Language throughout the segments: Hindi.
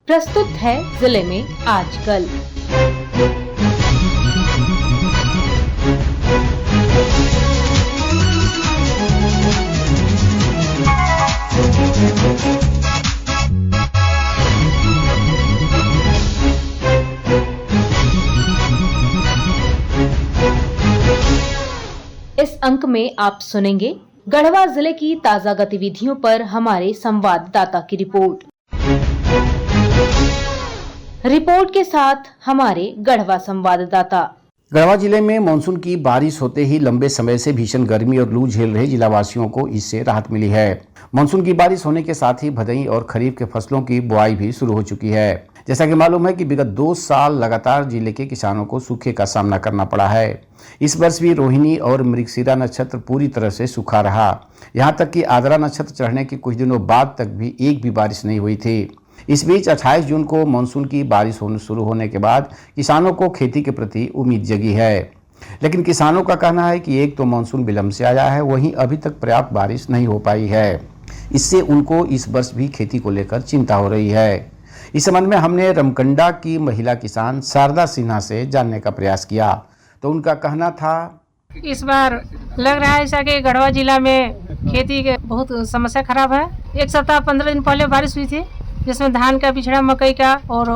प्रस्तुत है जिले में आजकल। इस अंक में आप सुनेंगे गढ़वा जिले की ताजा गतिविधियों पर हमारे संवाददाता की रिपोर्ट के साथ हमारे गढ़वा संवाददाता। गढ़वा जिले में मानसून की बारिश होते ही लंबे समय से भीषण गर्मी और लू झेल रहे जिलावासियों को इससे राहत मिली है। मानसून की बारिश होने के साथ ही भदई और खरीफ के फसलों की बुआई भी शुरू हो चुकी है। जैसा कि मालूम है कि विगत 2 साल लगातार जिले के किसानों को सूखे का सामना करना पड़ा है। इस वर्ष भी रोहिणी और मृगशिरा नक्षत्र पूरी तरह से सूखा रहा। यहाँ तक कि आद्रा नक्षत्र चढ़ने के कुछ दिनों बाद तक भी एक भी बारिश नहीं हुई थी। इस बीच 28 जून को मानसून की बारिश शुरू होने के बाद किसानों को खेती के प्रति उम्मीद जगी है। लेकिन किसानों का कहना है कि एक तो मानसून विलंब से आया है, वहीं अभी तक पर्याप्त बारिश नहीं हो पाई है। इससे उनको इस वर्ष भी खेती को लेकर चिंता हो रही है। इस संबंध में हमने रमकंडा की महिला किसान शारदा सिन्हा से जानने का प्रयास किया, तो उनका कहना था, इस बार लग रहा है ऐसा कि गढ़वा जिला में खेती के बहुत समस्या खराब है। 1 सप्ताह 15 दिन पहले बारिश हुई थी, जिसमें धान का बिछड़ा, मकई का और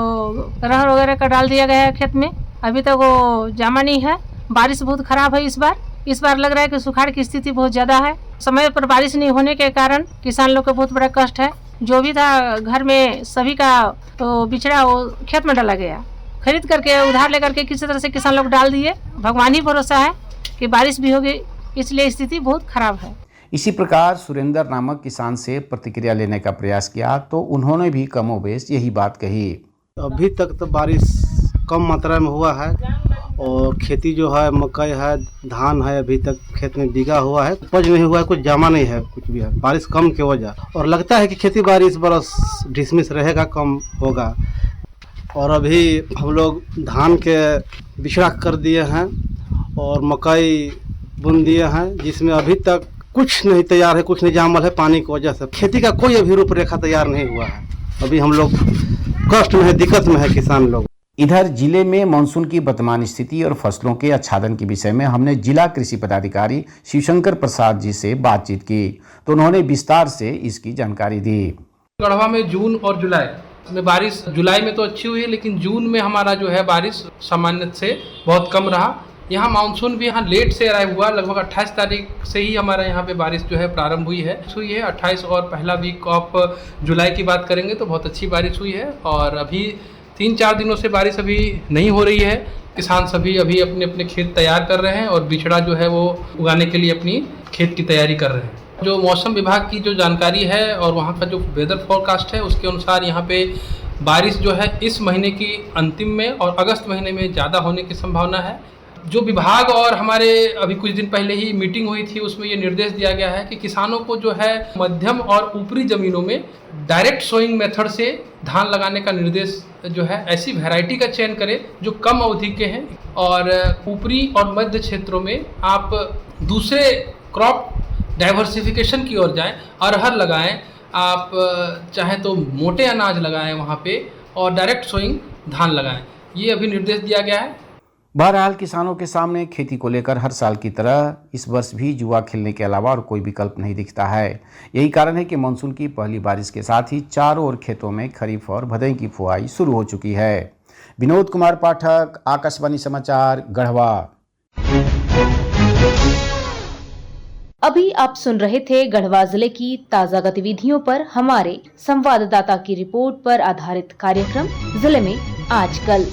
अरहर वगैरह का डाल दिया गया है खेत में। अभी तक वो जामा नहीं है। बारिश बहुत खराब है इस बार लग रहा है कि सुखाड़ की स्थिति बहुत ज्यादा है। समय पर बारिश नहीं होने के कारण किसान लोग को बहुत बड़ा कष्ट है। जो भी था घर में सभी का तो बिछड़ा वो खेत में डाला गया, खरीद करके उधार लेकर के किसी तरह से किसान लोग डाल दिए। भगवान ही भरोसा है कि बारिश भी होगी, इसलिए स्थिति बहुत खराब है। इसी प्रकार सुरेंद्र नामक किसान से प्रतिक्रिया लेने का प्रयास किया, तो उन्होंने भी कमोबेश यही बात कही। अभी तक तो बारिश कम मात्रा में हुआ है और खेती जो है, मकई है, धान है, अभी तक खेत में बिगा हुआ है, उपज नहीं हुआ है, कुछ जामा नहीं है, कुछ भी है। बारिश कम की वजह और लगता है कि खेती बाड़ी इस बरस डिसमिस रहेगा, कम होगा। और अभी हम लोग धान के बिछड़ा कर दिए हैं और मकई बुन दिए हैं, जिसमें अभी तक कुछ नहीं तैयार है, कुछ नहीं जामल है पानी की वजह से। खेती का कोई अभी रूपरेखा तैयार नहीं हुआ है। अभी हम लोग कष्ट में है, दिक्कत में है किसान लोग। इधर जिले में मानसून की वर्तमान स्थिति और फसलों के आच्छादन के विषय में हमने जिला कृषि पदाधिकारी शिवशंकर प्रसाद जी से बातचीत की, तो उन्होंने विस्तार से इसकी जानकारी दी। गढ़वा में जून और जुलाई में बारिश, जुलाई में तो अच्छी हुई है, लेकिन जून में हमारा जो है बारिश सामान्य से बहुत कम रहा। यहाँ मानसून भी यहाँ लेट से अराइव हुआ। लगभग 28 तारीख से ही हमारे यहाँ पे बारिश जो है प्रारंभ हुई है 28 और पहला वीक ऑफ जुलाई की बात करेंगे तो बहुत अच्छी बारिश हुई है। और अभी 3-4 दिनों से बारिश अभी नहीं हो रही है। किसान सभी अभी अपने अपने खेत तैयार कर रहे हैं और बिछड़ा जो है वो उगाने के लिए अपनी खेत की तैयारी कर रहे हैं। जो मौसम विभाग की जो जानकारी है और वहाँ का जो वेदर फोरकास्ट है, उसके अनुसार यहाँ पे बारिश जो है इस महीने की अंतिम में और अगस्त महीने में ज़्यादा होने की संभावना है। जो विभाग और हमारे अभी कुछ दिन पहले ही मीटिंग हुई थी, उसमें ये निर्देश दिया गया है कि किसानों को जो है मध्यम और ऊपरी ज़मीनों में डायरेक्ट सोइंग मेथड से धान लगाने का निर्देश जो है ऐसी वैरायटी का चयन करें जो कम अवधि के हैं, और ऊपरी और मध्य क्षेत्रों में आप दूसरे क्रॉप डाइवर्सिफिकेशन की ओर जाएं। अरहर लगाएं, आप चाहें तो मोटे अनाज लगाएं वहाँ पे, और डायरेक्ट सोइंग धान लगाएं। ये अभी निर्देश दिया गया है। बहरहाल किसानों के सामने खेती को लेकर हर साल की तरह इस वर्ष भी जुआ खेलने के अलावा और कोई विकल्प नहीं दिखता है। यही कारण है कि मानसून की पहली बारिश के साथ ही चारों ओर खेतों में खरीफ और भदई की फुआई शुरू हो चुकी है। विनोद कुमार पाठक, आकाशवाणी समाचार, गढ़वा। अभी आप सुन रहे थे गढ़वा जिले की ताजा गतिविधियों पर हमारे संवाददाता की रिपोर्ट पर आधारित कार्यक्रम जिले में आजकल।